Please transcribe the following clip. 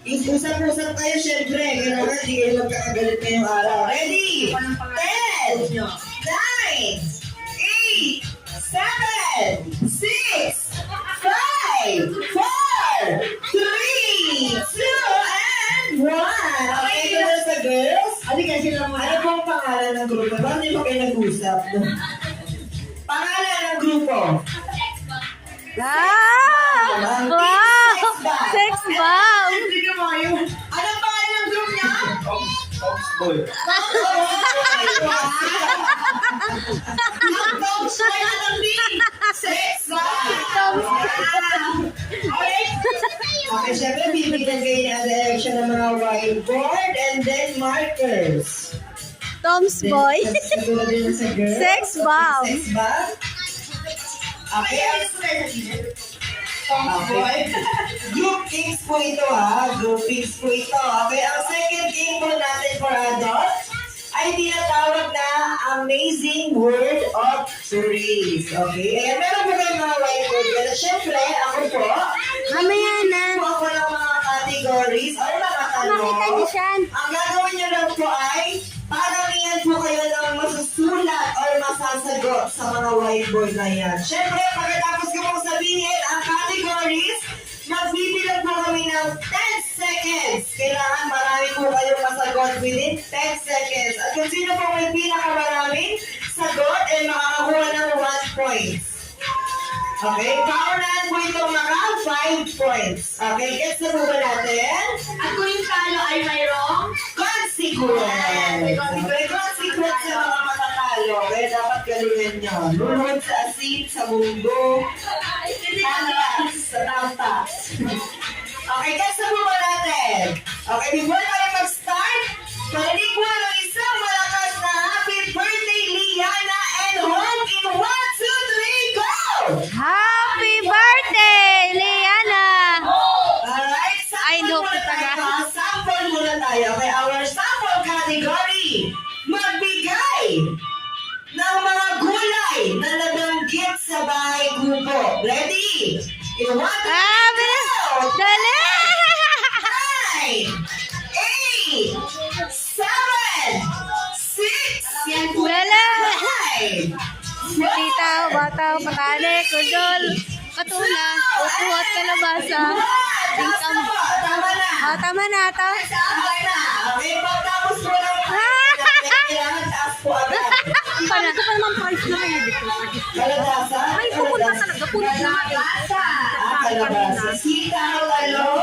Usap-usap kayo, syempre. Kailangan hindi kayo magkakagalit ngayong araw. Ready? 10, 9, 8, 7, 6, 5, 4, 3, 2, and 1. Okay, ito na sa girls. Halika sila mo. Ano pong pangalan ng grupo? Bakit hindi pa kayo nag-usap? Pangalan ng grupo? Wow! Wow! Sex bomb! Tignan mo yun. Anong pangalan ng group niya? Ops boy. Dogs by anong B? Sex bomb! Okay, syempre bibigyan kayo ng direction ng mga whiteboard and then markers. Tom's boy. Siguro din sa girl. Sex bomb. Sex bomb? Okay, okay. Group kings po ito ha. Group kings po ito. Okay, ang second game po natin for adults ay tinatawag na Amazing Word of Trees. Okay, ayan, meron po kayong mga whiteboard. Pero syempre, ako po, Mamaya na. po ako ng mga categories or mga tanong. Makita niyo siya. Ang gagawin niyo lang po ay paramihan po kayo ng masusulat or masasagot sa mga whiteboard na yan. Siyempre, pagkatapos ko pong sabihin ang categories, magbibilang po kami ng 10 seconds. Kailangan marami po kayong masagot within 10 seconds. At kung sino po may pinakamaraming sagot ay makakakuha ng 1 point. Okay, paunahan po itong mga 5 points. Okay, gets na po ba natin? At kung yung talo ay mayroong Consequence. May consequence sa mga matatalo. Kaya dapat galingan nyo. Lunod sa asin, sa mundo. Tatas, sa tatas. Okay, gets na po ba natin? Okay, before tayo mag-start, parinig po ng isang malakas na happy birthday, Liana, and home in 1, 2, 3, go! Happy birthday, Liana! Alright, Ay, sample no, muna kita tayo. na. Sample muna tayo. Okay, our sample category. Magbigay ng mga gulay na nabanggit sa bahay grupo. Ready? In 1, 2, 3, Bilis! go! Dali! 9, 8, 7, 6, Dali! 5, Tita, bata, patane, kudol, katula, upuhat, kalabasa. Tingkam. Tama na. Tama na, ata. Okay na. Okay, pagtapos mo lang. Kailangan taas po agad. Paano ko pa naman price na kayo dito? Kalabasa? Ay, pupunta talaga. Punta na. Kalabasa. Kalabasa. Sitaw, talong.